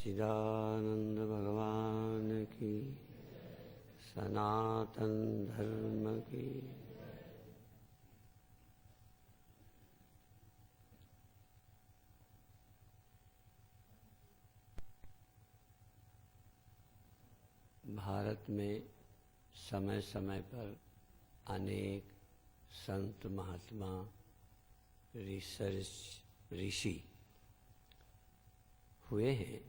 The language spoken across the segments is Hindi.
सच्चिदानंद भगवान की, सनातन धर्म की। भारत में समय समय पर अनेक संत महात्मा ऋषि हुए हैं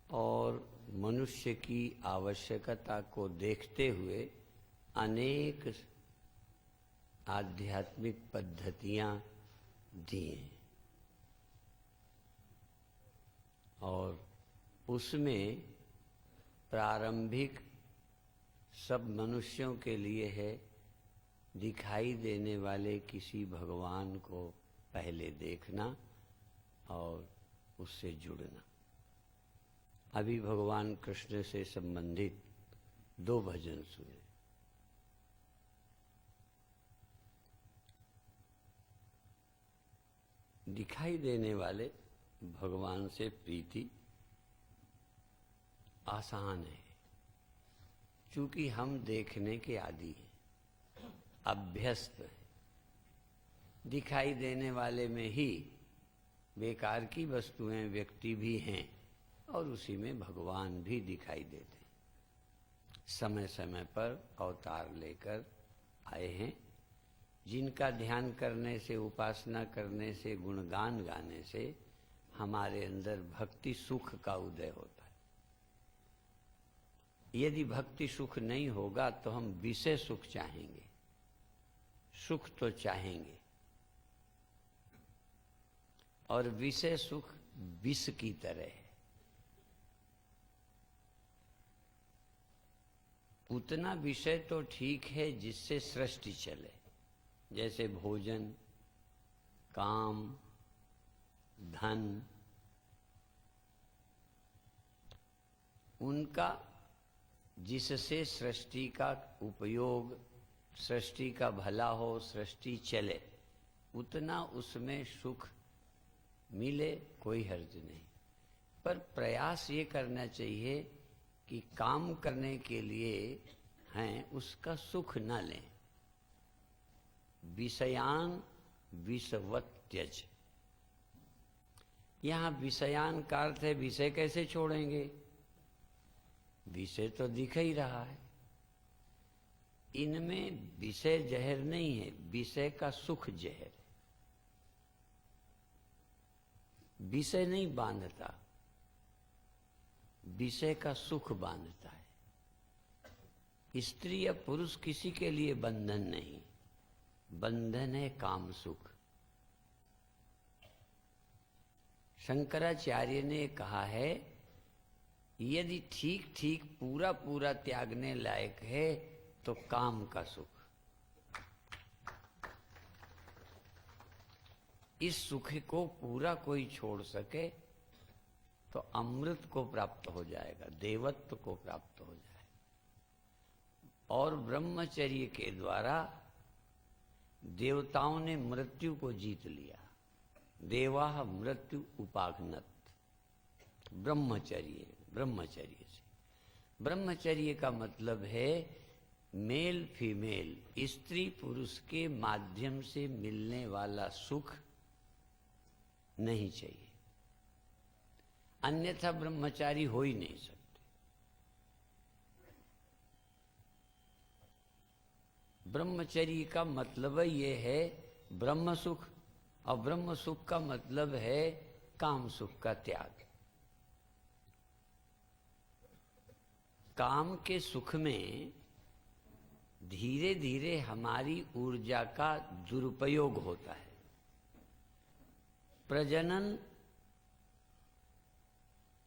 और मनुष्य की आवश्यकता को देखते हुए अनेक आध्यात्मिक पद्धतियां दी हैं और उसमें प्रारंभिक सब मनुष्यों के लिए है दिखाई देने वाले किसी भगवान को पहले देखना और उससे जुड़ना। अभी भगवान कृष्ण से संबंधित 2 भजन सुने। दिखाई देने वाले भगवान से प्रीति आसान है, क्योंकि हम देखने के आदी हैं, अभ्यस्त हैं। दिखाई देने वाले में ही बेकार की वस्तुएं, व्यक्ति भी हैं और उसी में भगवान भी दिखाई देते हैं। समय समय पर अवतार लेकर आए हैं, जिनका ध्यान करने से, उपासना करने से, गुणगान गाने से हमारे अंदर भक्ति सुख का उदय होता है। यदि भक्ति सुख नहीं होगा तो हम विषय सुख चाहेंगे, सुख तो चाहेंगे, और विषय सुख विष की तरह है। उतना विषय तो ठीक है जिससे सृष्टि चले, जैसे भोजन, काम, धन, उनका जिससे सृष्टि का उपयोग, सृष्टि का भला हो, सृष्टि चले, उतना उसमें सुख मिले, कोई हर्ज नहीं। पर प्रयास ये करना चाहिए कि काम करने के लिए हैं उसका सुख न लें। विषयान विषवत त्यज। यहाँ विषयान का अर्थ है विषय कैसे छोड़ेंगे? विषय तो दिख ही रहा है। इनमें विषय जहर नहीं है, विषय का सुख जहर है। विषय नहीं बांधता, विषय का सुख बांधता है। स्त्री या पुरुष किसी के लिए बंधन नहीं, बंधन है काम सुख। शंकराचार्य ने कहा है यदि ठीक ठीक पूरा पूरा त्यागने लायक है तो काम का सुख। इस सुख को पूरा कोई छोड़ सके तो अमृत को प्राप्त हो जाएगा, देवत्व को प्राप्त हो जाएगा। और ब्रह्मचर्य के द्वारा देवताओं ने मृत्यु को जीत लिया। देवाः मृत्यु उपाघ्नत। ब्रह्मचर्य, ब्रह्मचर्य से, ब्रह्मचर्य का मतलब है मेल फीमेल, स्त्री पुरुष के माध्यम से मिलने वाला सुख नहीं चाहिए, अन्यथा ब्रह्मचारी हो ही नहीं सकते। ब्रह्मचर्य का मतलब ये है ब्रह्म सुख, और ब्रह्म सुख का मतलब है काम सुख का त्याग। काम के सुख में धीरे धीरे हमारी ऊर्जा का दुरुपयोग होता है। प्रजनन,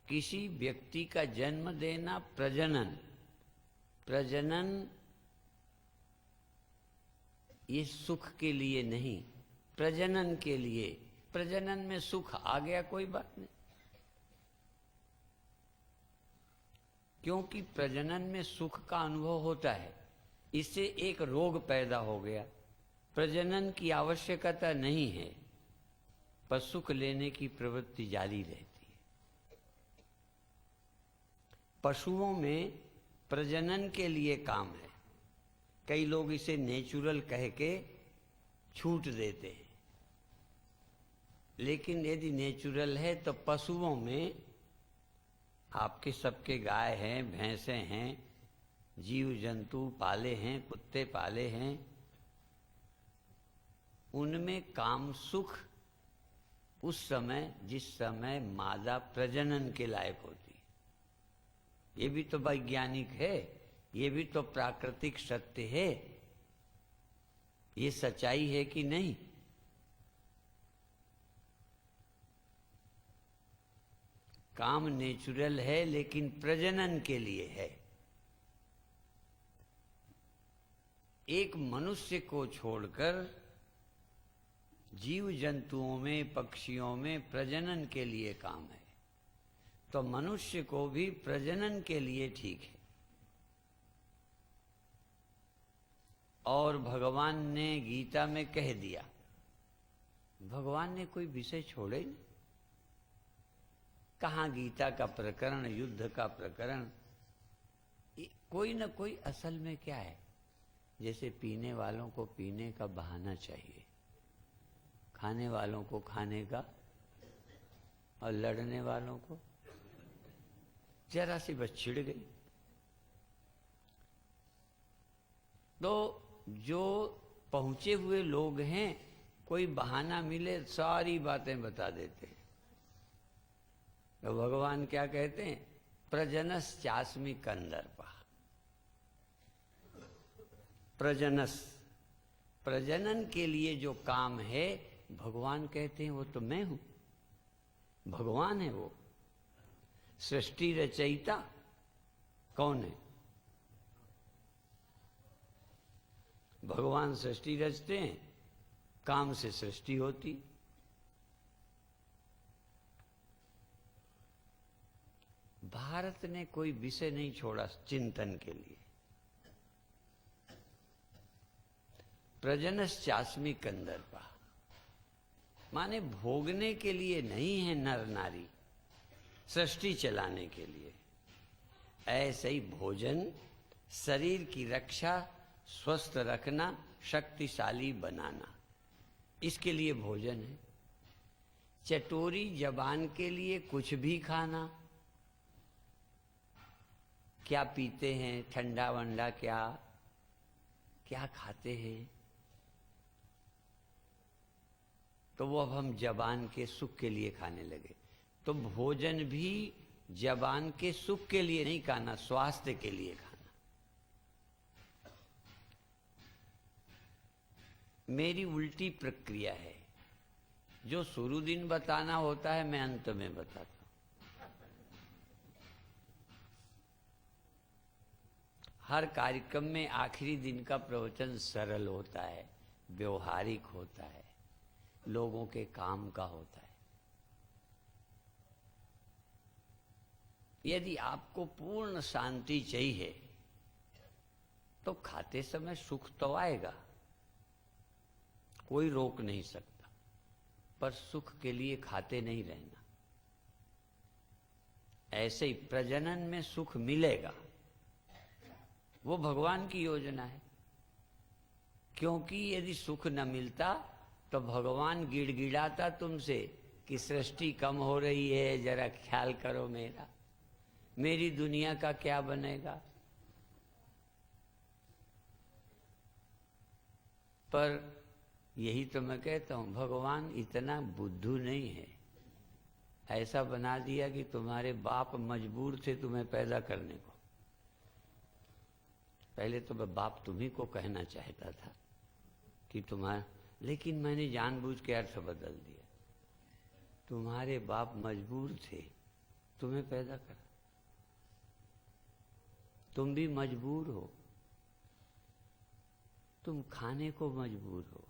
किसी व्यक्ति का जन्म देना, प्रजनन, प्रजनन ये सुख के लिए नहीं, प्रजनन के लिए। प्रजनन में सुख आ गया कोई बात नहीं, क्योंकि प्रजनन में सुख का अनुभव होता है। इससे एक रोग पैदा हो गया, प्रजनन की आवश्यकता नहीं है, पर सुख लेने की प्रवृत्ति जारी रहती है। पशुओं में प्रजनन के लिए काम है। कई लोग इसे नेचुरल कह के छूट देते हैं, लेकिन यदि नेचुरल है तो पशुओं में आपके सबके गाय हैं, भैंसे हैं, जीव जंतु पाले हैं, कुत्ते पाले हैं, उनमें काम सुख उस समय जिस समय मादा प्रजनन के लायक होती है। ये भी तो वैज्ञानिक है, ये भी तो प्राकृतिक सत्य है। ये सच्चाई है कि नहीं? काम नेचुरल है लेकिन प्रजनन के लिए है। एक मनुष्य को छोड़कर जीव जंतुओं में, पक्षियों में प्रजनन के लिए काम है, तो मनुष्य को भी प्रजनन के लिए ठीक है। और भगवान ने गीता में कह दिया, भगवान ने कोई विषय छोड़े नहीं। कहाँ गीता का प्रकरण, युद्ध का प्रकरण, कोई न कोई असल में क्या है, जैसे पीने वालों को पीने का बहाना चाहिए, खाने वालों को खाने का, और लड़ने वालों को जरा सी बस छिड़ गई। तो जो पहुंचे हुए लोग हैं, कोई बहाना मिले सारी बातें बता देते हैं। तो भगवान क्या कहते हैं? प्रजनस चास्मि कंदर्पा। प्रजनस, प्रजनन के लिए जो काम है, भगवान कहते हैं वो तो मैं हूं। भगवान है वो। सृष्टि रचयिता कौन है? भगवान सृष्टि रचते हैं, काम से सृष्टि होती। भारत ने कोई विषय नहीं छोड़ा चिंतन के लिए। प्रजनस चास्मि कंदर्पा माने भोगने के लिए नहीं है नर नारी, सृष्टि चलाने के लिए। ऐसे ही भोजन शरीर की रक्षा, स्वस्थ रखना, शक्तिशाली बनाना, इसके लिए भोजन है। चटोरी जबान के लिए कुछ भी खाना। क्या पीते हैं, ठंडा वंडा, क्या क्या खाते हैं, तो वो अब हम जबान के सुख के लिए खाने लगे। तो भोजन भी जबान के सुख के लिए नहीं खाना, स्वास्थ्य के लिए खाना। मेरी उल्टी प्रक्रिया है, जो शुरू दिन बताना होता है मैं अंत में बताता हूं। हर कार्यक्रम में आखिरी दिन का प्रवचन सरल होता है, व्यवहारिक होता है, लोगों के काम का होता है। यदि आपको पूर्ण शांति चाहिए तो खाते समय सुख तो आएगा, कोई रोक नहीं सकता, पर सुख के लिए खाते नहीं रहना। ऐसे ही प्रजनन में सुख मिलेगा, वो भगवान की योजना है। क्योंकि यदि सुख न मिलता तो भगवान गिड़गिड़ाता तुमसे कि सृष्टि कम हो रही है, जरा ख्याल करो मेरा, मेरी दुनिया का क्या बनेगा। पर यही तो मैं कहता हूं, भगवान इतना बुद्धू नहीं है। ऐसा बना दिया कि तुम्हारे बाप मजबूर थे तुम्हें पैदा करने को। पहले तो मैं बाप तुम्ही को कहना चाहता था कि तुम्हारा, लेकिन मैंने जानबूझ के अर्थ बदल दिया। तुम्हारे बाप मजबूर थे तुम्हें पैदा कर, तुम भी मजबूर हो, तुम खाने को मजबूर हो।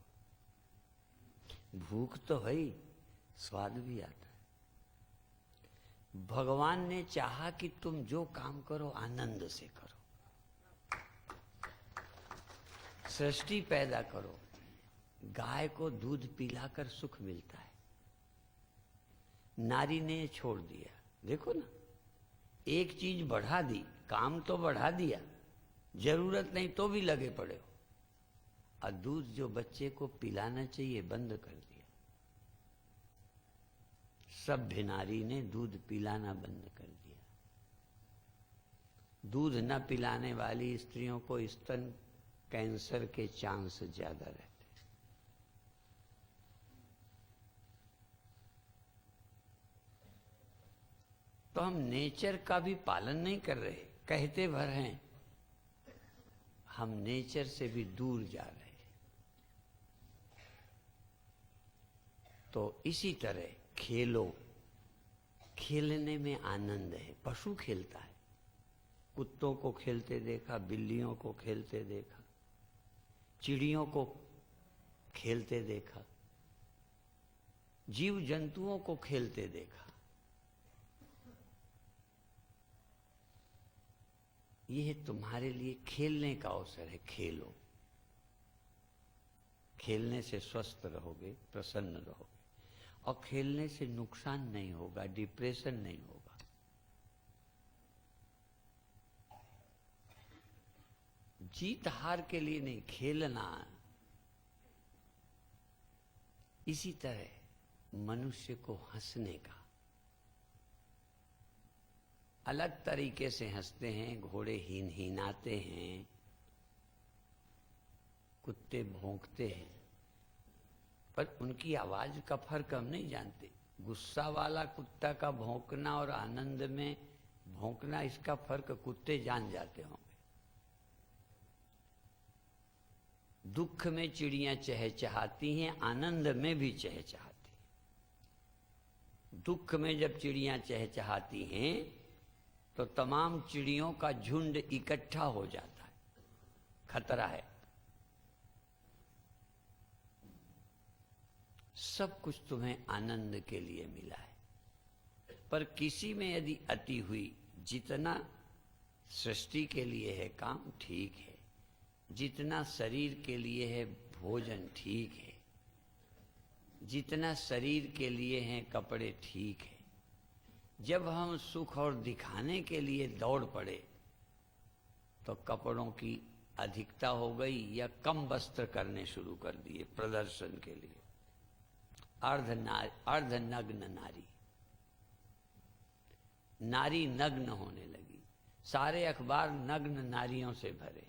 भूख तो है ही, स्वाद भी आता है। भगवान ने चाहा कि तुम जो काम करो आनंद से करो, सृष्टि पैदा करो। गाय को दूध पिलाकर सुख मिलता है, नारी ने छोड़ दिया। देखो ना, एक चीज बढ़ा दी, काम तो बढ़ा दिया, जरूरत नहीं तो भी लगे पड़े हो। और दूध जो बच्चे को पिलाना चाहिए बंद कर दिया। सभ्य नारी ने दूध पिलाना बंद कर दिया। दूध न पिलाने वाली स्त्रियों को स्तन कैंसर के चांस ज्यादा रहते। तो हम नेचर का भी पालन नहीं कर रहे, कहते भर हैं, हम नेचर से भी दूर जा रहे। तो इसी तरह खेलो, खेलने में आनंद है। पशु खेलता है, कुत्तों को खेलते देखा, बिल्लियों को खेलते देखा, चिड़ियों को खेलते देखा, जीव जंतुओं को खेलते देखा। यह तुम्हारे लिए खेलने का अवसर है, खेलो। खेलने से स्वस्थ रहोगे, प्रसन्न रहोगे, और खेलने से नुकसान नहीं होगा, डिप्रेशन नहीं होगा। जीत हार के लिए नहीं, खेलना। इसी तरह मनुष्य को हंसने का, अलग तरीके से हंसते हैं। घोड़े हिनहिनाते हैं, कुत्ते भौंकते हैं, पर उनकी आवाज का फर्क हम नहीं जानते। गुस्सा वाला कुत्ता का भौंकना और आनंद में भौंकना, इसका फर्क कुत्ते जान जाते होंगे। दुख में चिड़ियां चहचहाती हैं, आनंद में भी चहचहाती हैं। दुख में जब चिड़ियां चहचहाती हैं तो तमाम चिड़ियों का झुंड इकट्ठा हो जाता है, खतरा है। सब कुछ तुम्हें आनंद के लिए मिला है, पर किसी में यदि अति हुई, जितना सृष्टि के लिए है काम ठीक है, जितना शरीर के लिए है भोजन ठीक है, जितना शरीर के लिए हैं कपड़े ठीक है। जब हम सुख और दिखाने के लिए दौड़ पड़े तो कपड़ों की अधिकता हो गई या कम वस्त्र करने शुरू कर दिए प्रदर्शन के लिए। अर्धनग्न नारी, नारी नग्न होने लगी। सारे अखबार नग्न नारियों से भरे।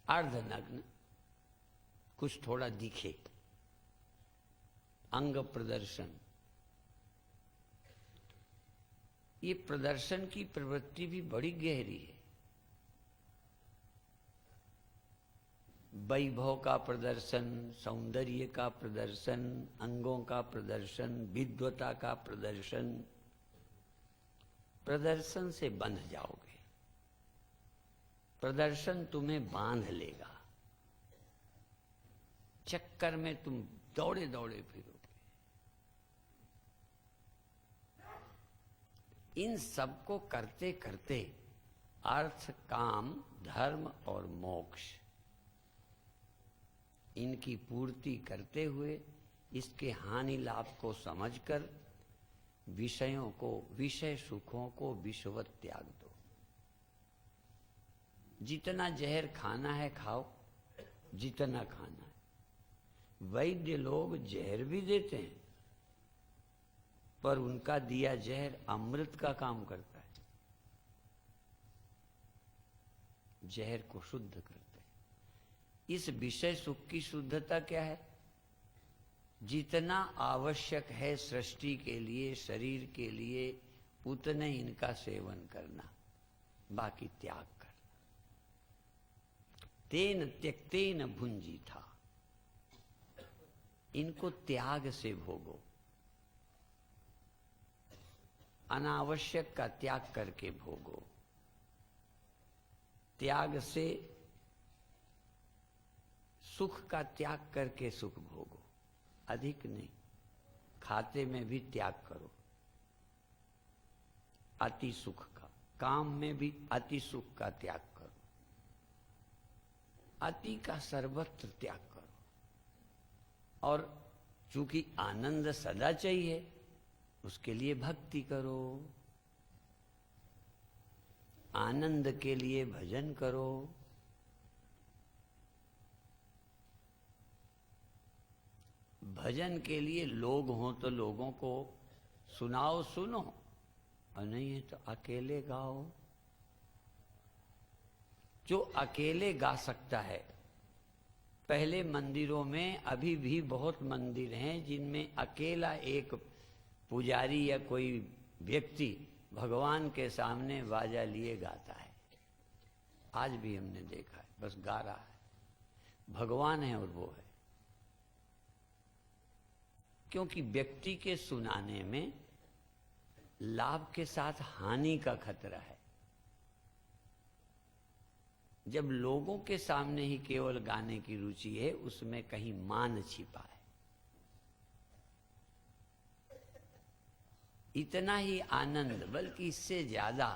अर्धनग्न, कुछ थोड़ा दिखे, अंग प्रदर्शन। ये प्रदर्शन की प्रवृत्ति भी बड़ी गहरी है। वैभव का प्रदर्शन, सौंदर्य का प्रदर्शन, अंगों का प्रदर्शन, विद्वता का प्रदर्शन। प्रदर्शन से बंध जाओगे, प्रदर्शन तुम्हें बांध लेगा। चक्कर में तुम दौड़े दौड़े फिरोगे। इन सब को करते करते अर्थ, काम, धर्म और मोक्ष, इनकी पूर्ति करते हुए इसके हानि लाभ को समझकर विषयों को, विषय सुखों को विषवत त्याग दो। जितना जहर खाना है खाओ, जितना खाना है। वैद्य लोग जहर भी देते हैं, पर उनका दिया जहर अमृत का काम करता है, जहर को शुद्ध करते हैं। इस विषय सुख की शुद्धता क्या है? जितना आवश्यक है सृष्टि के लिए, शरीर के लिए, उतने इनका सेवन करना, बाकी त्याग करना। तेन त्यक्तेन भुंजी था, इनको त्याग से भोगो। अनावश्यक का त्याग करके भोगो। त्याग से, सुख का त्याग करके सुख भोगो, अधिक नहीं। खाते में भी त्याग करो, अति सुख का। काम में भी अति सुख का त्याग करो, अति का सर्वत्र त्याग करो। और चूंकि आनंद सदा चाहिए, उसके लिए भक्ति करो। आनंद के लिए भजन करो। भजन के लिए लोग हों तो लोगों को सुनाओ, सुनो, और नहीं है तो अकेले गाओ। जो अकेले गा सकता है, पहले मंदिरों में, अभी भी बहुत मंदिर हैं जिनमें अकेला एक पुजारी या कोई व्यक्ति भगवान के सामने बाजा लिए गाता है। आज भी हमने देखा है, बस गा रहा है, भगवान है और वो है। क्योंकि व्यक्ति के सुनाने में लाभ के साथ हानि का खतरा है। जब लोगों के सामने ही केवल गाने की रुचि है, उसमें कहीं मान छिपा है। इतना ही आनंद, बल्कि इससे ज्यादा,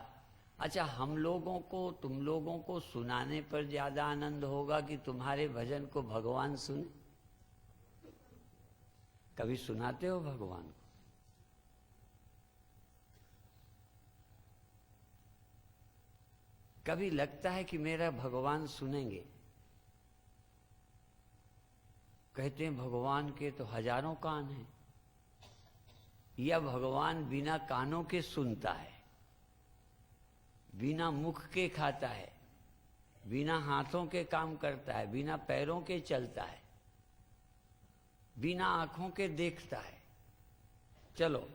अच्छा हम लोगों को, तुम लोगों को सुनाने पर ज्यादा आनंद होगा कि तुम्हारे भजन को भगवान सुने? कभी सुनाते हो भगवान को? कभी लगता है कि मेरा भगवान सुनेंगे? कहते हैं भगवान के तो हजारों कान हैं, या भगवान बिना कानों के सुनता है, बिना मुख के खाता है, बिना हाथों के काम करता है, बिना पैरों के चलता है, बिना आंखों के देखता है। चलो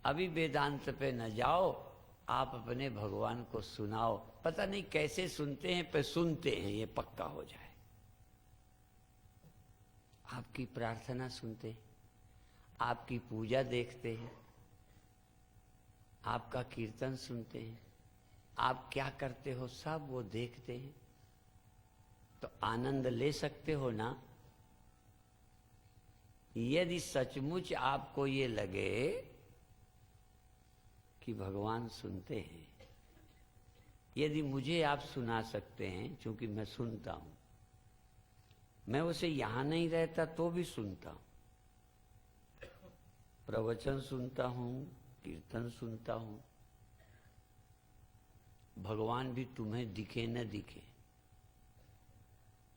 अभी वेदांत पे न जाओ, आप अपने भगवान को सुनाओ। पता नहीं कैसे सुनते हैं, पर सुनते हैं, ये पक्का हो जाए। आपकी प्रार्थना सुनते हैं, आपकी पूजा देखते हैं, आपका कीर्तन सुनते हैं, आप क्या करते हो सब वो देखते हैं। तो आनंद ले सकते हो ना? यदि सचमुच आपको ये लगे कि भगवान सुनते हैं, यदि मुझे आप सुना सकते हैं, क्योंकि मैं सुनता हूं, मैं उसे यहां नहीं रहता तो भी सुनता हूं, प्रवचन सुनता हूं, कीर्तन सुनता हूं। भगवान भी तुम्हें दिखे न दिखे,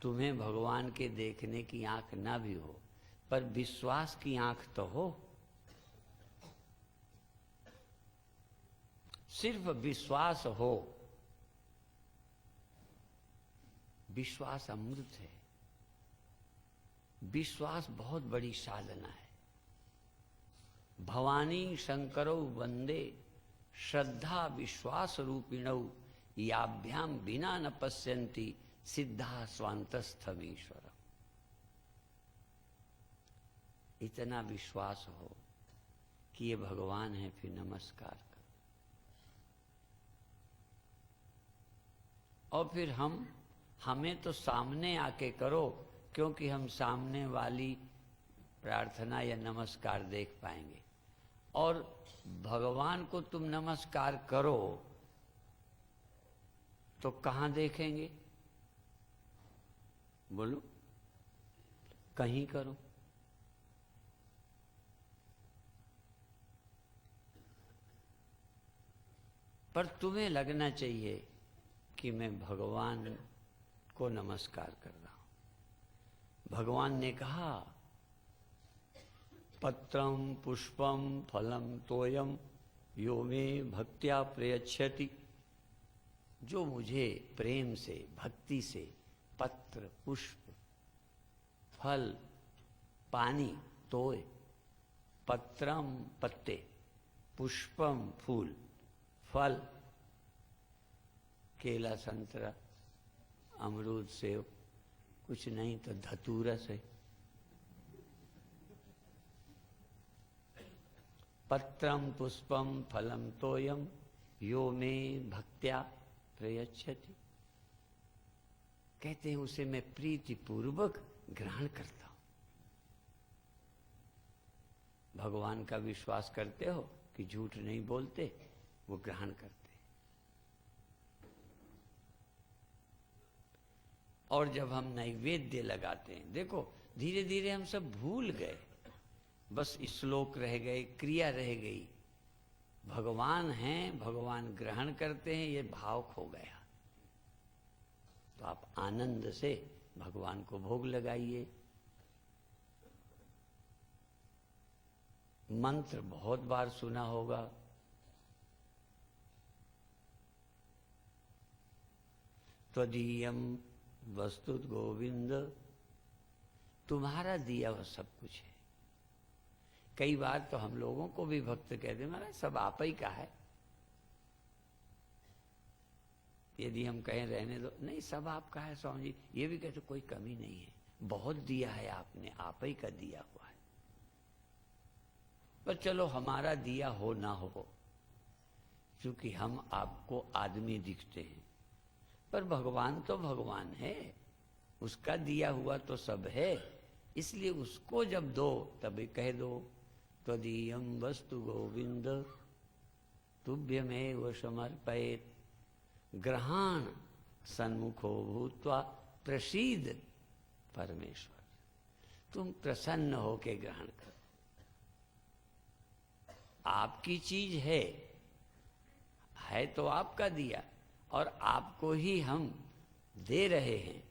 तुम्हें भगवान के देखने की आंख ना भी हो, पर विश्वास की आंख तो हो। सिर्फ विश्वास हो। विश्वास अमृत है। विश्वास बहुत बड़ी साधना है। भवानी शंकरौ वंदे श्रद्धा विश्वास रूपिणौ याभ्याम बिना न पश्यन्ति सिद्धा स्वांतस्थमीश्वरम्। इतना विश्वास हो कि ये भगवान है, फिर नमस्कार करो। और फिर हमें तो सामने आके करो, क्योंकि हम सामने वाली प्रार्थना या नमस्कार देख पाएंगे। और भगवान को तुम नमस्कार करो तो कहाँ देखेंगे? बोलो, कहीं करो। पर तुम्हें लगना चाहिए कि मैं भगवान को नमस्कार कर रहा हूं। भगवान ने कहा, पत्रम पुष्पम फलम तोयम यो मे भक्त्या प्रयच्छति। जो मुझे प्रेम से, भक्ति से पत्र, पुष्प, फल, पानी, तोय, पत्रम पत्ते, पुष्पम फूल, फल केला, संतरा, अमरूद, सेब, कुछ नहीं तो धतूरा से, पत्रम पुष्पम फलम तोयम यो मे भक्त्या प्रयच्छति। कहते हैं उसे मैं प्रीति पूर्वक ग्रहण करता हूं। भगवान का विश्वास करते हो कि झूठ नहीं बोलते, वो ग्रहण करते। और जब हम नैवेद्य लगाते हैं, देखो धीरे धीरे हम सब भूल गए, बस श्लोक रह गए, क्रिया रह गई, भगवान हैं, भगवान ग्रहण करते हैं, ये भाव खो गया। तो आप आनंद से भगवान को भोग लगाइए। मंत्र बहुत बार सुना होगा, त्वदीयम वस्तुत गोविंद, तुम्हारा दिया हुआ सब कुछ है। कई बार तो हम लोगों को भी भक्त कहते हैं महाराज सब आप ही का है। यदि हम कहें रहने दो, नहीं सब आपका है स्वामी जी, ये भी कहते कोई कमी नहीं है, बहुत दिया है आपने, आप ही का दिया हुआ है। पर चलो हमारा दिया हो ना हो, क्योंकि हम आपको आदमी दिखते हैं, पर भगवान तो भगवान है, उसका दिया हुआ तो सब है। इसलिए उसको जब दो तभी कह दो त्वदीयम वस्तु गोविंद तुभ्यमेव समर्पयेत् ग्रहण सन्मुखो भूत्वा प्रसीद परमेश्वर, तुम प्रसन्न होके ग्रहण करो। आपकी चीज है तो आपका दिया, और आपको ही हम दे रहे हैं।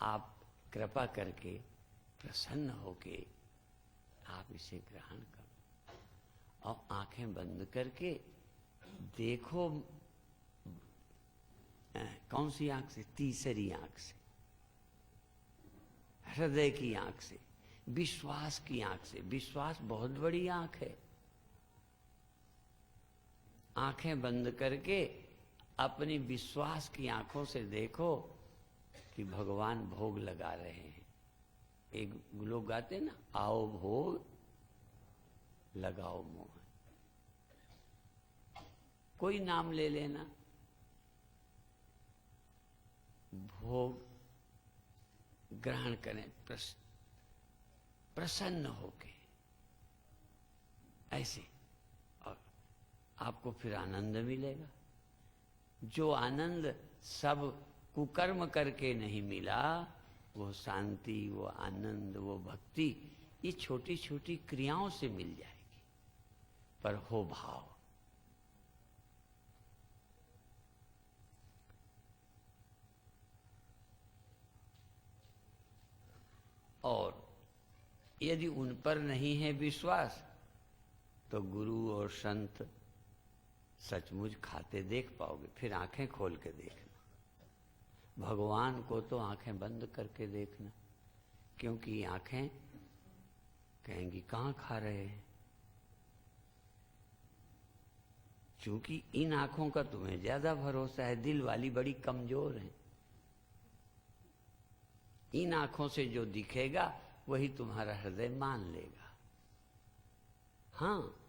आप कृपा करके प्रसन्न होके आप इसे ग्रहण करो और आंखें बंद करके देखो। कौन सी आंख से? तीसरी आंख से, हृदय की आंख से, विश्वास की आंख से। विश्वास बहुत बड़ी आंख है। आंखें बंद करके अपनी विश्वास की आंखों से देखो कि भगवान भोग लगा रहे हैं। एक लोग गाते ना, आओ भोग लगाओ मोह। कोई नाम ले लेना, भोग ग्रहण करें प्रसन्न होके ऐसे, और आपको फिर आनंद मिलेगा। जो आनंद सब कुकर्म करके नहीं मिला, वो शांति, वो आनंद, वो भक्ति, ये छोटी छोटी क्रियाओं से मिल जाएगी, पर हो भाव। और यदि उन पर नहीं है विश्वास, तो गुरु और संत सचमुच खाते देख पाओगे। फिर आंखें खोल के देखना, भगवान को तो आंखें बंद करके देखना, क्योंकि आंखें कहेंगी कहाँ खा रहे हैं। क्योंकि इन आंखों का तुम्हें ज्यादा भरोसा है, दिल वाली बड़ी कमजोर है। इन आंखों से जो दिखेगा वही तुम्हारा हृदय मान लेगा। हाँ,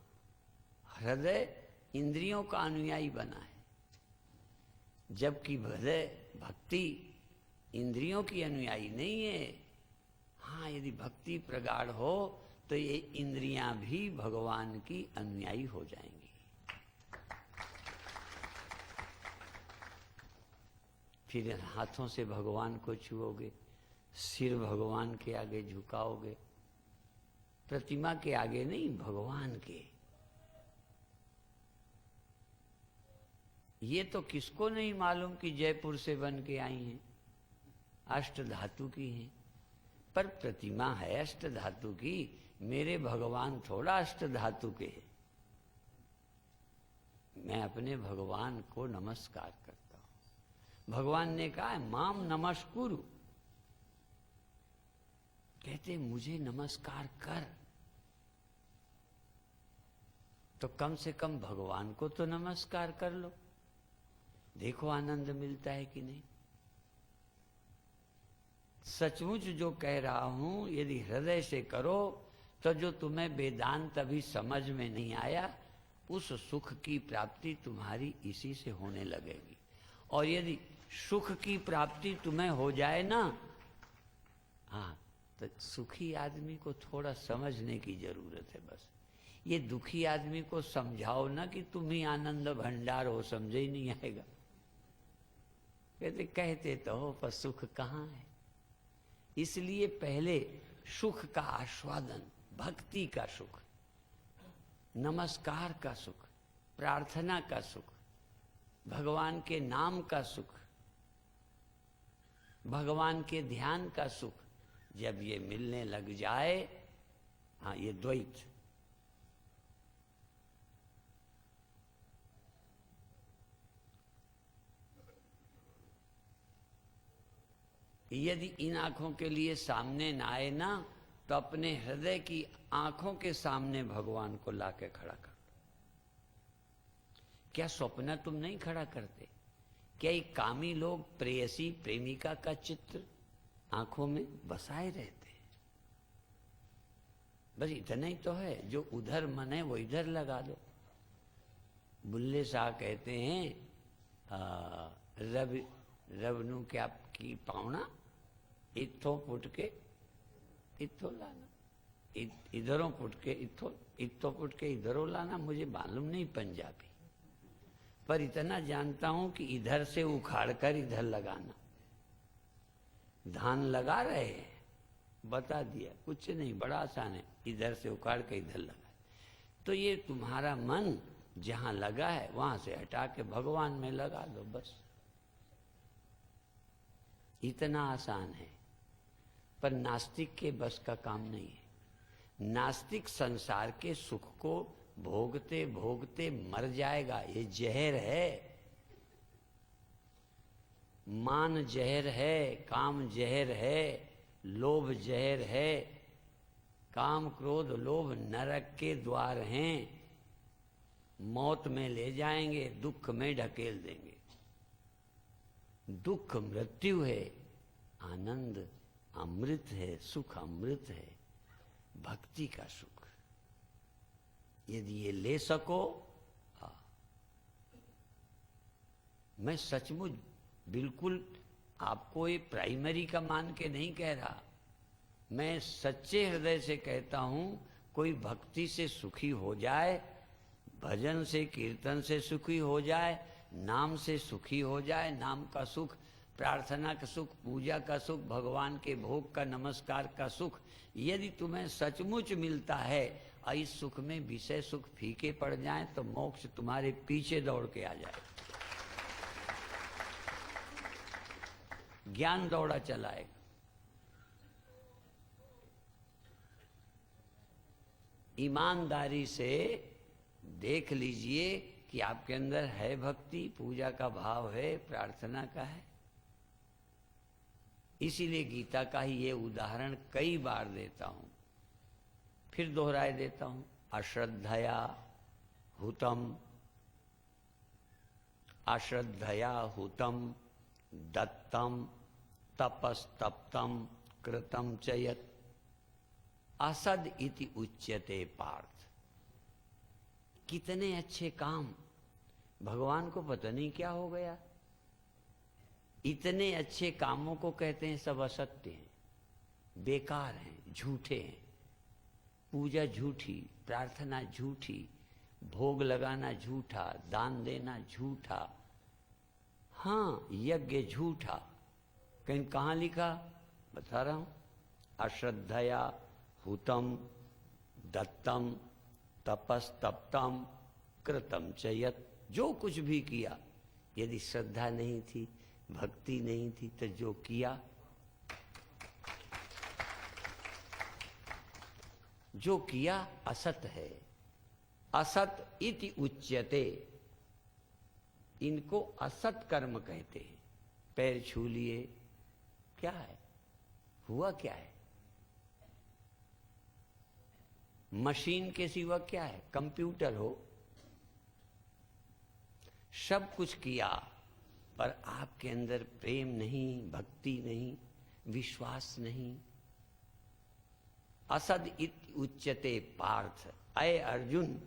हृदय इंद्रियों का अनुयायी बना है, जबकि हृदय भक्ति इंद्रियों की अनुयायी नहीं है। हाँ, यदि भक्ति प्रगाढ़ हो तो ये इंद्रियां भी भगवान की अनुयायी हो जाएंगी। फिर हाथों से भगवान को छुओगे, सिर भगवान के आगे झुकाओगे, प्रतिमा के आगे नहीं, भगवान के। ये तो किसको नहीं मालूम कि जयपुर से बन के आई हैं, अष्ट धातु की हैं, पर प्रतिमा है अष्ट धातु की। मेरे भगवान थोड़ा अष्ट धातु के हैं। मैं अपने भगवान को नमस्कार करता हूं। भगवान ने कहा है माम नमस्कुरु, कहते मुझे नमस्कार कर। तो कम से कम भगवान को तो नमस्कार कर लो, देखो आनंद मिलता है कि नहीं। सचमुच जो कह रहा हूं, यदि हृदय से करो तो जो तुम्हें वेदांत अभी समझ में नहीं आया, उस सुख की प्राप्ति तुम्हारी इसी से होने लगेगी। और यदि सुख की प्राप्ति तुम्हें हो जाए ना, हाँ, तो सुखी आदमी को थोड़ा समझने की जरूरत है बस। ये दुखी आदमी को समझाओ ना कि तुम ही आनंद भंडार हो, समझे ही नहीं आएगा। कहते तो हो, पर सुख कहाँ है। इसलिए पहले सुख का आस्वादन, भक्ति का सुख, नमस्कार का सुख, प्रार्थना का सुख, भगवान के नाम का सुख, भगवान के ध्यान का सुख जब ये मिलने लग जाए, हाँ, ये द्वैत, यदि इन आंखों के लिए सामने ना आए ना, तो अपने हृदय की आंखों के सामने भगवान को लाके खड़ा कर। क्या स्वप्न तुम नहीं खड़ा करते? क्या ये कामी लोग प्रेयसी प्रेमिका का चित्र आंखों में बसाए रहते हैं? बस इतना ही तो है, जो उधर मन है वो इधर लगा दो। बुल्ले शाह कहते हैं रब नू क्या की पावना, इत्थों पुट के इत्थों लाना, इधरों पुट के इत्थों पुट के इधरों लाना। मुझे मालूम नहीं पंजाबी, पर इतना जानता हूं कि इधर से उखाड़ कर इधर लगाना। धान लगा रहे हैं, बता दिया, कुछ नहीं, बड़ा आसान है, इधर से उखाड़ के इधर लगा। तो ये तुम्हारा मन जहां लगा है वहां से हटा के भगवान में लगा दो, बस इतना आसान है। पर नास्तिक के बस का काम नहीं है। नास्तिक संसार के सुख को भोगते भोगते मर जाएगा। ये जहर है, मान जहर है, काम जहर है, लोभ जहर है। काम क्रोध लोभ नरक के द्वार हैं, मौत में ले जाएंगे, दुख में ढकेल देंगे। दुख मृत्यु है, आनंद अमृत है, सुख अमृत है, भक्ति का सुख। यदि ये ले सको, मैं सचमुच बिल्कुल आपको ये प्राइमरी का मान के नहीं कह रहा, मैं सच्चे हृदय से कहता हूं, कोई भक्ति से सुखी हो जाए, भजन से कीर्तन से सुखी हो जाए, नाम से सुखी हो जाए, नाम का सुख, प्रार्थना का सुख, पूजा का सुख, भगवान के भोग का, नमस्कार का सुख यदि तुम्हें सचमुच मिलता है और इस सुख में विषय सुख फीके पड़ जाएं, तो मोक्ष तुम्हारे पीछे दौड़ के आ जाए। ज्ञान दौड़ा चलाएगा। ईमानदारी से देख लीजिए कि आपके अंदर है भक्ति, पूजा का भाव है, प्रार्थना का है। इसीलिए गीता का ही ये उदाहरण कई बार देता हूं, फिर दोहराए देता हूं। अश्रद्धया हुतम, अश्रद्धया हुतम दत्तम तपस्तप्तम कृतम च यत् असद इति उच्यते पार्थ। कितने अच्छे काम, भगवान को पता नहीं क्या हो गया, इतने अच्छे कामों को कहते हैं सब असत्य हैं, बेकार हैं, झूठे हैं। पूजा झूठी, प्रार्थना झूठी, भोग लगाना झूठा, दान देना झूठा, हाँ, यज्ञ झूठा। कहीं कहाँ लिखा, बता रहा हूं। अश्रद्धया हुतम दत्तम तपस्तप्तम कृतम च यत्। जो कुछ भी किया, यदि श्रद्धा नहीं थी, भक्ति नहीं थी, तो जो किया, जो किया असत है। असत इति उच्यते, इनको असत कर्म कहते हैं। पैर छू लिए, क्या है, हुआ क्या है? मशीन के सिवा क्या है? कंप्यूटर हो, सब कुछ किया, पर आपके अंदर प्रेम नहीं, भक्ति नहीं, विश्वास नहीं। असद इति उच्यते पार्थ। अय अर्जुन,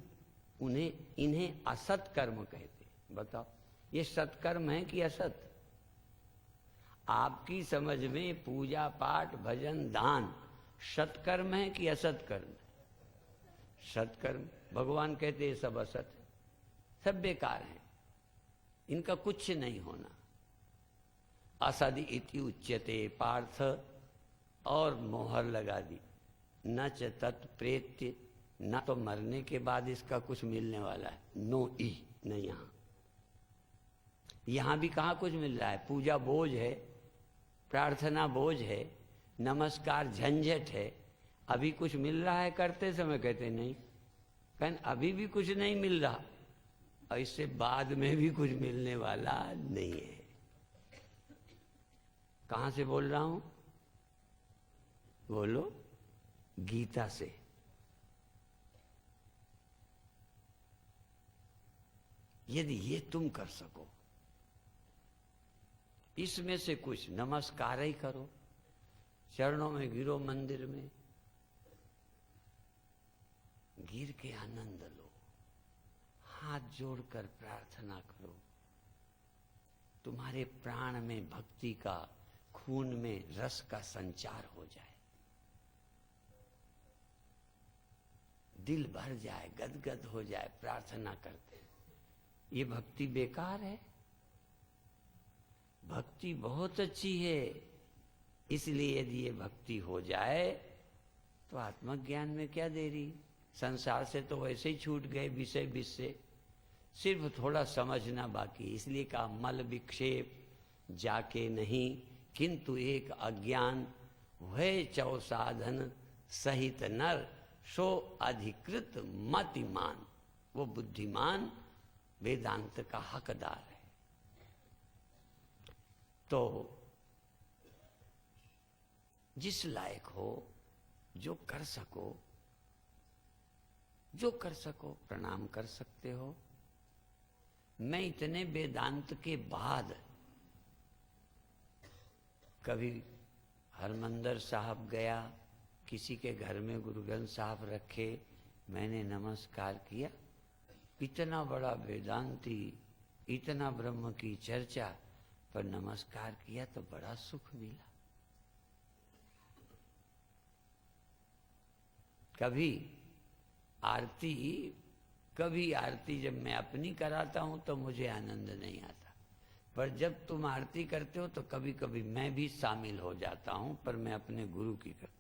इन्हें असत कर्म कहते। बताओ, ये सत्कर्म है कि असत? आपकी समझ में पूजा पाठ भजन दान सत्कर्म है कि असत कर्म? सत्कर्म। भगवान कहते हैं सब असत है, सब बेकार है, इनका कुछ नहीं होना। असद इति उच्यते पार्थ, और मोहर लगा दी। न च तत्प्रेत्य ना तो मरने के बाद इसका कुछ मिलने वाला है, नो ई नहीं। यहां भी कहाँ कुछ मिल रहा है। पूजा बोझ है, प्रार्थना बोझ है, नमस्कार झंझट है। अभी कुछ मिल रहा है करते समय? कहते नहीं, कहन अभी भी कुछ नहीं मिल रहा और इससे बाद में भी कुछ मिलने वाला नहीं है। कहां से बोल रहा हूं? बोलो, गीता से। यदि ये तुम कर सको, इसमें से कुछ नमस्कार ही करो, चरणों में गिरो, मंदिर में गिर के आनंद लो, हाथ जोड़कर प्रार्थना करो, तुम्हारे प्राण में भक्ति का, खून में रस का संचार हो जाए, दिल भर जाए, गदगद हो जाए प्रार्थना करते। ये भक्ति बेकार है? भक्ति बहुत अच्छी है। इसलिए यदि ये भक्ति हो जाए तो आत्मज्ञान में क्या देरी। संसार से तो वैसे ही छूट गए, विषय विष से, सिर्फ थोड़ा समझना बाकी। इसलिए कहा मल विक्षेप जाके नहीं, किंतु एक अज्ञान वह चौ साधन सहित नर सो अधिकृत मतिमान। वो बुद्धिमान वेदांत का हकदार है। तो जिस लायक हो, जो कर सको, जो कर सको प्रणाम कर सकते हो। मैं इतने वेदांत के बाद कभी हरमंदर साहब गया, किसी के घर में गुरु ग्रंथ साहब रखे, मैंने नमस्कार किया। इतना बड़ा वेदांती, इतना ब्रह्म की चर्चा, पर नमस्कार किया तो बड़ा सुख मिला। कभी आरती जब मैं अपनी कराता हूं तो मुझे आनंद नहीं आता, पर जब तुम आरती करते हो तो कभी कभी मैं भी शामिल हो जाता हूं, पर मैं अपने गुरु की करता हूं।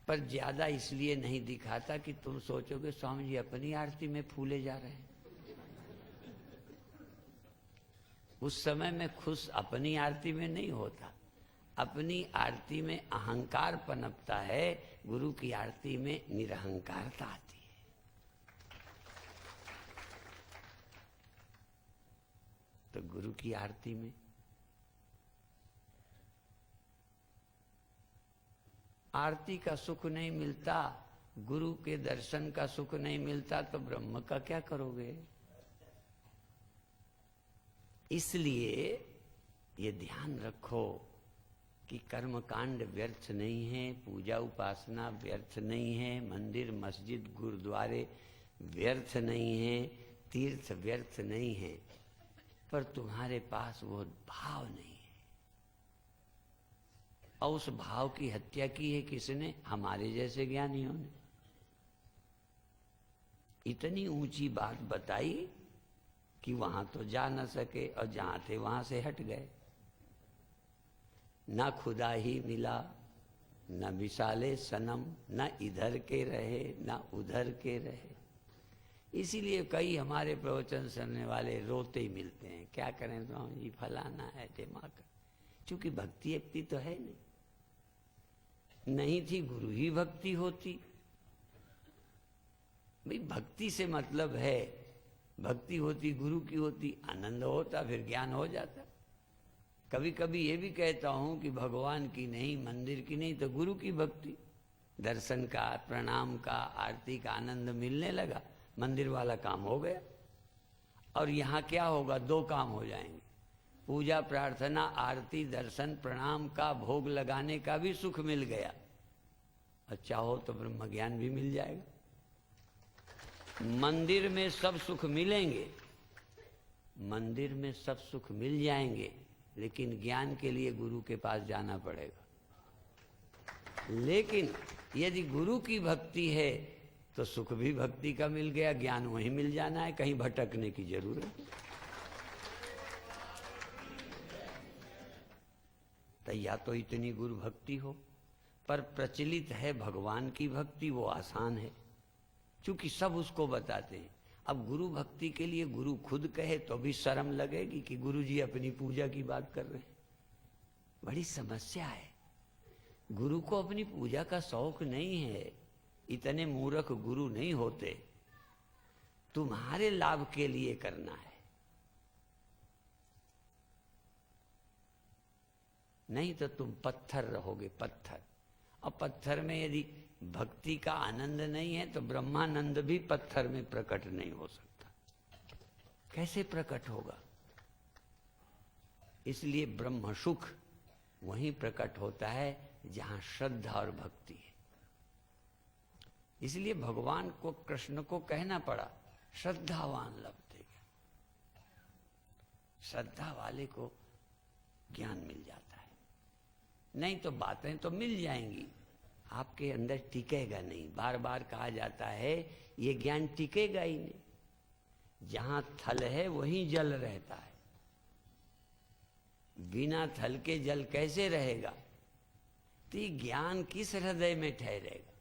पर ज्यादा इसलिए नहीं दिखाता कि तुम सोचोगे स्वामी जी अपनी आरती में फूले जा रहे हैं। उस समय मैं खुश अपनी आरती में नहीं होता। अपनी आरती में अहंकार पनपता है, गुरु की आरती में निरहंकारता आती है। तो गुरु की आरती में आरती का सुख नहीं मिलता, गुरु के दर्शन का सुख नहीं मिलता, तो ब्रह्म का क्या करोगे। इसलिए ये ध्यान रखो कि कर्म कांड व्यर्थ नहीं है, पूजा उपासना व्यर्थ नहीं है, मंदिर मस्जिद गुरुद्वारे व्यर्थ नहीं है, तीर्थ व्यर्थ नहीं है, पर तुम्हारे पास वो भाव नहीं है। और उस भाव की हत्या की है किसने? हमारे जैसे ज्ञानियों ने। इतनी ऊंची बात बताई कि वहां तो जा न सके और जहां थे वहां से हट गए। न खुदा ही मिला, न विशाले सनम, न इधर के रहे न उधर के रहे। इसीलिए कई हमारे प्रवचन सुनने वाले रोते ही मिलते हैं। क्या करें स्वामी जी, फलाना है ढिमाका। क्योंकि भक्ति एकती तो है नहीं थी, गुरु ही भक्ति होती। भाई भक्ति से मतलब है, भक्ति होती गुरु की होती, आनंद होता, फिर ज्ञान हो जाता। कभी कभी ये भी कहता हूं कि भगवान की नहीं, मंदिर की नहीं, तो गुरु की भक्ति, दर्शन का, प्रणाम का, आरती का आनंद मिलने लगा, मंदिर वाला काम हो गया। और यहाँ क्या होगा? दो काम हो जाएंगे, पूजा प्रार्थना आरती दर्शन प्रणाम का भोग लगाने का भी सुख मिल गया, और चाहो तो ब्रह्म ज्ञान भी मिल जाएगा। मंदिर में सब सुख मिलेंगे, मंदिर में सब सुख मिल जाएंगे, लेकिन ज्ञान के लिए गुरु के पास जाना पड़ेगा। लेकिन यदि गुरु की भक्ति है तो सुख भी भक्ति का मिल गया, ज्ञान वहीं मिल जाना है, कहीं भटकने की जरूरत। तो तो या तो इतनी गुरु भक्ति हो, पर प्रचलित है भगवान की भक्ति, वो आसान है क्योंकि सब उसको बताते हैं। अब गुरु भक्ति के लिए गुरु खुद कहे तो भी शर्म लगेगी कि गुरु जी अपनी पूजा की बात कर रहे हैं। बड़ी समस्या है। गुरु को अपनी पूजा का शौक नहीं है, इतने मूर्ख गुरु नहीं होते। तुम्हारे लाभ के लिए करना है, नहीं तो तुम पत्थर रहोगे, पत्थर। और पत्थर में यदि भक्ति का आनंद नहीं है तो ब्रह्मानंद भी पत्थर में प्रकट नहीं हो सकता। कैसे प्रकट होगा? इसलिए ब्रह्म सुख वहीं प्रकट होता है जहां श्रद्धा और भक्ति है। इसलिए भगवान को, कृष्ण को कहना पड़ा श्रद्धावान लभते। श्रद्धा वाले को ज्ञान मिल जाता है, नहीं तो बातें तो मिल जाएंगी, आपके अंदर टिकेगा नहीं। बार बार कहा जाता है ये ज्ञान टिकेगा ही नहीं। जहां थल है वहीं जल रहता है, बिना थल के जल कैसे रहेगा? तो ये ज्ञान किस हृदय में ठहरेगा?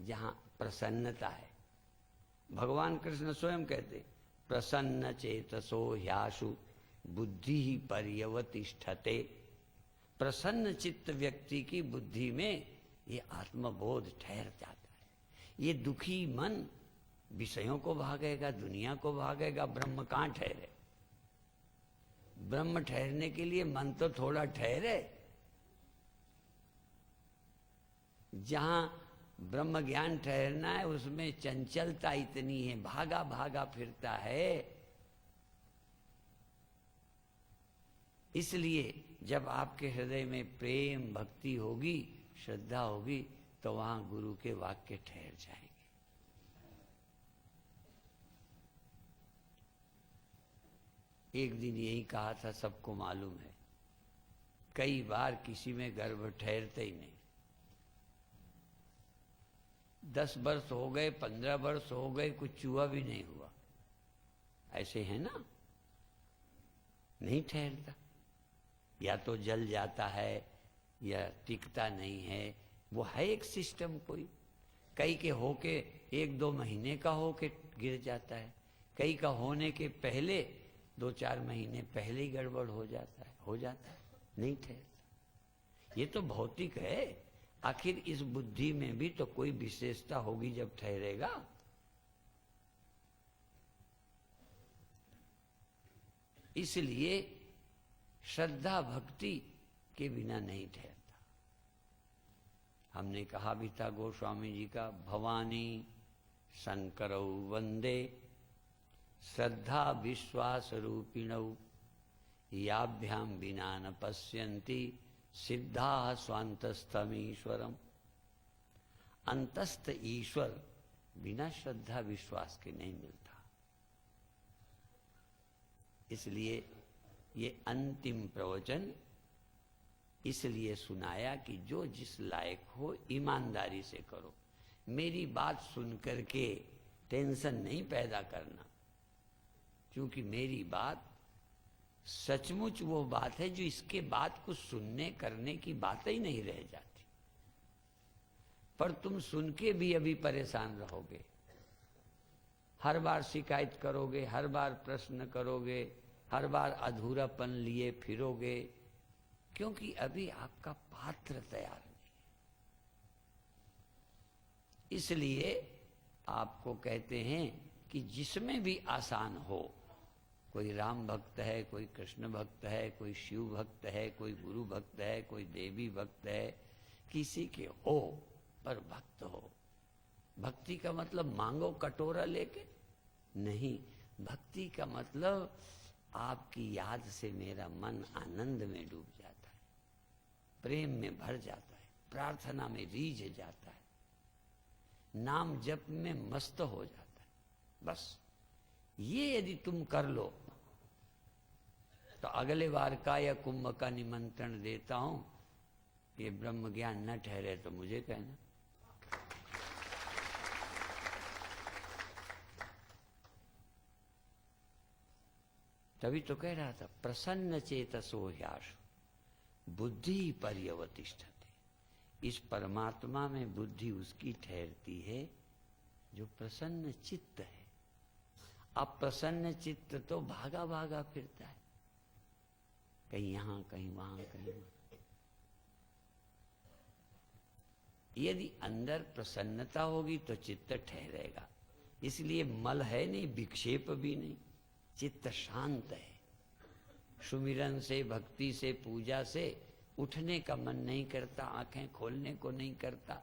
जहां प्रसन्नता है। भगवान कृष्ण स्वयं कहते प्रसन्न चेतसो ह्याशु बुद्धि ही पर्यवतिष्ठते। प्रसन्न चित्त व्यक्ति की बुद्धि में ये आत्मबोध ठहर जाता है। ये दुखी मन विषयों को भागेगा, दुनिया को भागेगा, ब्रह्म कहाँ ठहरे? ब्रह्म ठहरने के लिए मन तो थोड़ा ठहरे। जहां ब्रह्म ज्ञान ठहरना है उसमें चंचलता इतनी है, भागा भागा फिरता है। इसलिए जब आपके हृदय में प्रेम भक्ति होगी, श्रद्धा होगी, तो वहां गुरु के वाक्य ठहर जाएंगे। एक दिन यही कहा था, सबको मालूम है, कई बार किसी में गर्भ ठहरते ही नहीं। 10 वर्ष हो गए, 15 वर्ष हो गए, कुछ चूहा भी नहीं हुआ। ऐसे है ना, नहीं ठहरता। या तो जल जाता है या टिकता नहीं है। वो है एक सिस्टम कोई। कई के होके 1-2 महीने का होके गिर जाता है, कई का होने के पहले 2-4 महीने पहले ही गड़बड़ हो जाता है, नहीं ठहरता। ये तो भौतिक है। आखिर इस बुद्धि में भी तो कोई विशेषता होगी जब ठहरेगा। इसलिए श्रद्धा भक्ति के बिना नहीं ठहरता। हमने कहा भी था गोस्वामी जी का, भवानी शंकरौ वंदे श्रद्धा विश्वास रूपिणौ याभ्याम बिना न पश्यन्ति सिद्धा स्वांतस्थम ईश्वरम। अंतस्थ ईश्वर बिना श्रद्धा विश्वास के नहीं मिलता। इसलिए ये अंतिम प्रवचन इसलिए सुनाया कि जो जिस लायक हो ईमानदारी से करो। मेरी बात सुन करके टेंशन नहीं पैदा करना, क्योंकि मेरी बात सचमुच वो बात है जो इसके बाद कुछ सुनने करने की बात ही नहीं रह जाती। पर तुम सुन के भी अभी परेशान रहोगे, हर बार शिकायत करोगे, हर बार प्रश्न करोगे, हर बार अधूरापन लिए फिरोगे, क्योंकि अभी आपका पात्र तैयार नहीं। इसलिए आपको कहते हैं कि जिसमें भी आसान हो, कोई राम भक्त है, कोई कृष्ण भक्त है, कोई शिव भक्त है, कोई गुरु भक्त है, कोई देवी भक्त है, किसी के हो पर भक्त हो। भक्ति का मतलब मांगो कटोरा लेके नहीं। भक्ति का मतलब आपकी याद से मेरा मन आनंद में डूब जाता है, प्रेम में भर जाता है, प्रार्थना में रीझ जाता है, नाम जप में मस्त हो जाता है। बस ये यदि तुम कर लो तो अगले बार का या कुंभ का निमंत्रण देता हूं। ये ब्रह्म ज्ञान न ठहरे तो मुझे कहना। तभी तो कह रहा था प्रसन्न चेतसो ह्याशु। बुद्धि पर्यवतिष्ठते। इस परमात्मा में बुद्धि उसकी ठहरती है जो प्रसन्न चित्त है। अब प्रसन्न चित्त तो भागा भागा फिरता है, कहीं यहां कहीं वहां कहीं वहां। यदि अंदर प्रसन्नता होगी तो चित्त ठहरेगा। इसलिए मल है नहीं, विक्षेप भी नहीं, चित्त शांत है। सुमिरन से, भक्ति से, पूजा से उठने का मन नहीं करता, आंखें खोलने को नहीं करता,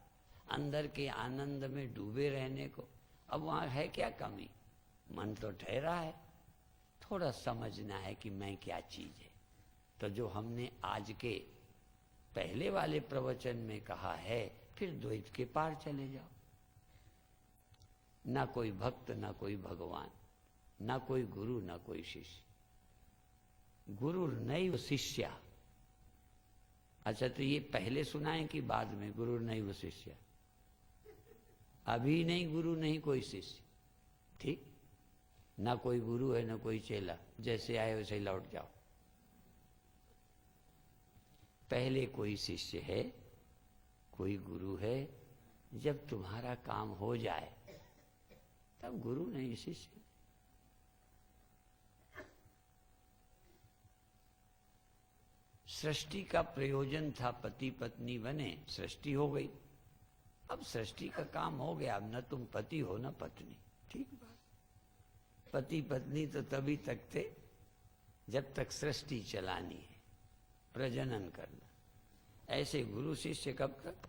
अंदर के आनंद में डूबे रहने को। अब वहां है क्या कमी? मन तो ठहरा है, थोड़ा समझना है कि मैं क्या चीज है। तो जो हमने आज के पहले वाले प्रवचन में कहा है, फिर द्वैत के पार चले जाओ। ना कोई भक्त, ना कोई भगवान, ना कोई गुरु, ना कोई शिष्य। गुरु नैव शिष्या। अच्छा, तो ये पहले सुनाएं कि बाद में? गुरु नैव शिष्या, अभी नहीं गुरु नहीं कोई शिष्य। ठीक, ना कोई गुरु है ना कोई चेला, जैसे आए वैसे ही लौट जाओ। पहले कोई शिष्य है, कोई गुरु है। जब तुम्हारा काम हो जाए तब गुरु नहीं शिष्य। सृष्टि का प्रयोजन था पति पत्नी बने, सृष्टि हो गई। अब सृष्टि का काम हो गया, अब न तुम पति हो न पत्नी। ठीक बात। पति पत्नी तो तभी तक थे जब तक सृष्टि चलानी है, प्रजनन करना। ऐसे गुरु शिष्य कब तक?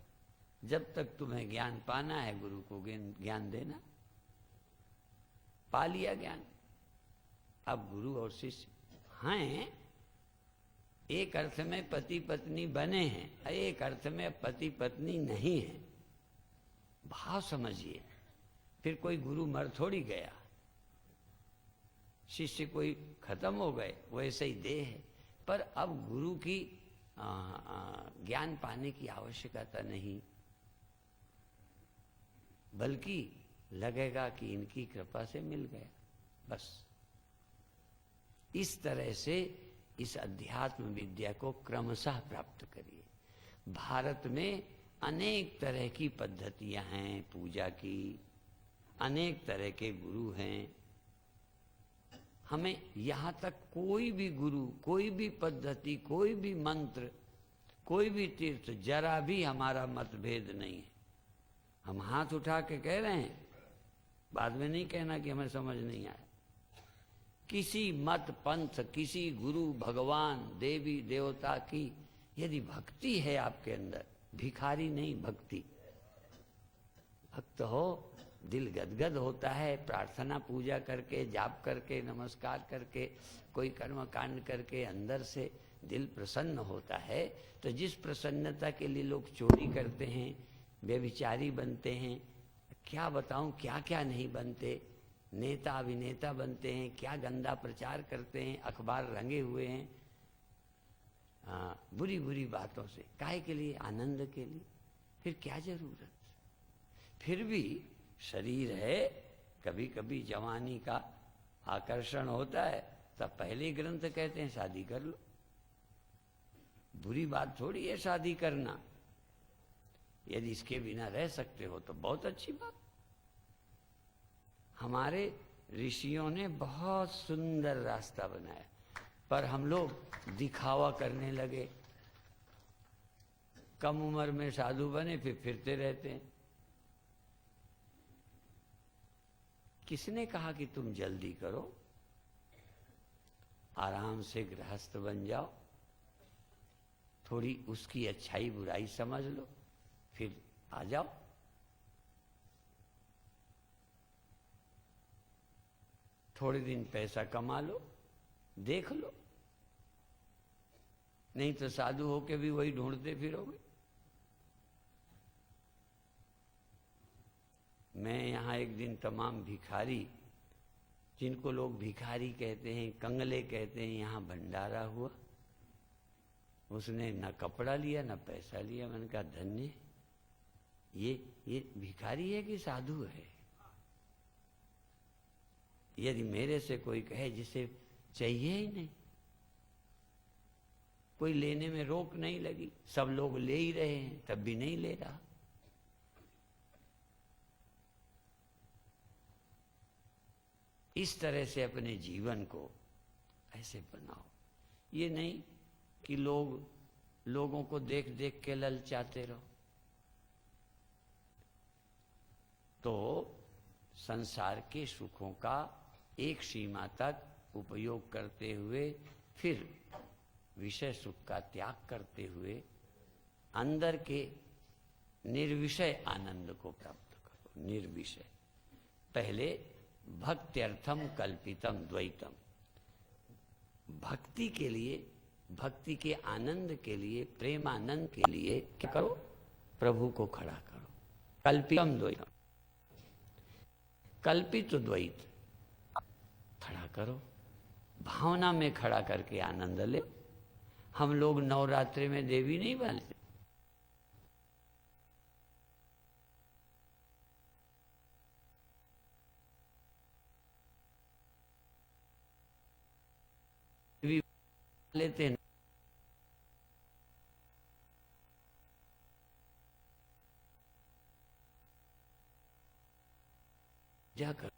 जब तक तुम्हें ज्ञान पाना है, गुरु को ज्ञान देना। पा लिया ज्ञान, अब गुरु और शिष्य हैं। एक अर्थ में पति पत्नी बने हैं, एक अर्थ में पति पत्नी नहीं है। भाव समझिए। फिर कोई गुरु मर थोड़ी गया, शिष्य कोई खत्म हो गए, वैसे ही देह है। पर अब गुरु की ज्ञान पाने की आवश्यकता नहीं, बल्कि लगेगा कि इनकी कृपा से मिल गया, बस। इस तरह से इस अध्यात्म विद्या को क्रमशः प्राप्त करिए। भारत में अनेक तरह की पद्धतियां हैं पूजा की, अनेक तरह के गुरु हैं। हमें यहां तक कोई भी गुरु, कोई भी पद्धति, कोई भी मंत्र, कोई भी तीर्थ, जरा भी हमारा मतभेद नहीं है। हम हाथ उठा के कह रहे हैं, बाद में नहीं कहना कि हमें समझ नहीं आया। किसी मत पंथ, किसी गुरु, भगवान, देवी देवता की यदि भक्ति है आपके अंदर, भिखारी नहीं भक्ति, भक्त हो, दिल गदगद होता है, प्रार्थना पूजा करके, जाप करके, नमस्कार करके, कोई कर्म कांड करके अंदर से दिल प्रसन्न होता है। तो जिस प्रसन्नता के लिए लोग चोरी करते हैं, व्यभिचारी बनते हैं, क्या बताऊं क्या क्या नहीं बनते, नेता अभिनेता बनते हैं, क्या गंदा प्रचार करते हैं, अखबार रंगे हुए हैं बुरी बुरी बातों से। काहे के लिए? आनंद के लिए। फिर क्या जरूरत? फिर भी शरीर है, कभी कभी जवानी का आकर्षण होता है, तब पहले ग्रंथ कहते हैं शादी कर लो। बुरी बात थोड़ी है शादी करना, यदि इसके बिना रह सकते हो तो बहुत अच्छी बात। हमारे ऋषियों ने बहुत सुंदर रास्ता बनाया, पर हम लोग दिखावा करने लगे। कम उम्र में साधु बने, फिर फिरते रहते हैं। किसने कहा कि तुम जल्दी करो? आराम से गृहस्थ बन जाओ, थोड़ी उसकी अच्छाई बुराई समझ लो, फिर आ जाओ। थोड़े दिन पैसा कमा लो, देख लो, नहीं तो साधु होके भी वही ढूंढते फिरोगे। मैं यहाँ एक दिन तमाम भिखारी, जिनको लोग भिखारी कहते हैं, कंगले कहते हैं, यहाँ भंडारा हुआ। उसने न कपड़ा लिया न पैसा लिया। मैंने कहा धन्य, ये भिखारी है कि साधु है? यदि मेरे से कोई कहे जिसे चाहिए ही नहीं, कोई लेने में रोक नहीं लगी, सब लोग ले ही रहे हैं, तब भी नहीं ले रहा। इस तरह से अपने जीवन को ऐसे बनाओ। ये नहीं कि लोगों को देख देख के ललचाते रहो। तो संसार के सुखों का एक सीमा तक उपयोग करते हुए फिर विषय सुख का त्याग करते हुए अंदर के निर्विषय आनंद को प्राप्त करो। निर्विषय। पहले भक्त्यर्थम कल्पितम द्वैतम, भक्ति के लिए, भक्ति के आनंद के लिए, प्रेमानंद के लिए क्या करो? प्रभु को खड़ा करो। कल्पितम द्वैतम, कल्पित द्वैत खड़ा करो, भावना में खड़ा करके आनंद ले। हम लोग नवरात्रि में देवी नहीं बनते, देवी लेते हैं। जाकर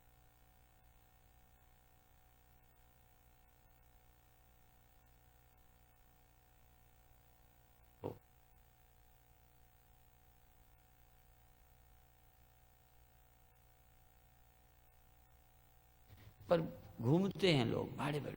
पर घूमते हैं लोग भाड़े भाड़े।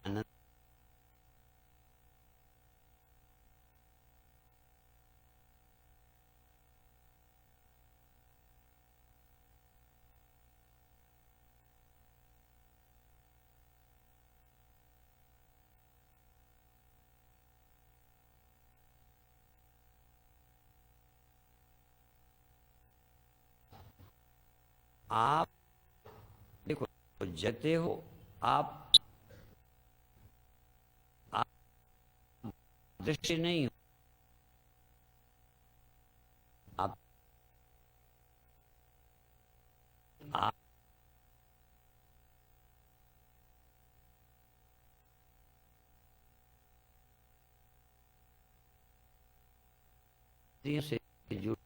आनंद आप देखो, जते हो आप दृश्य नहीं हो, आप से जुड़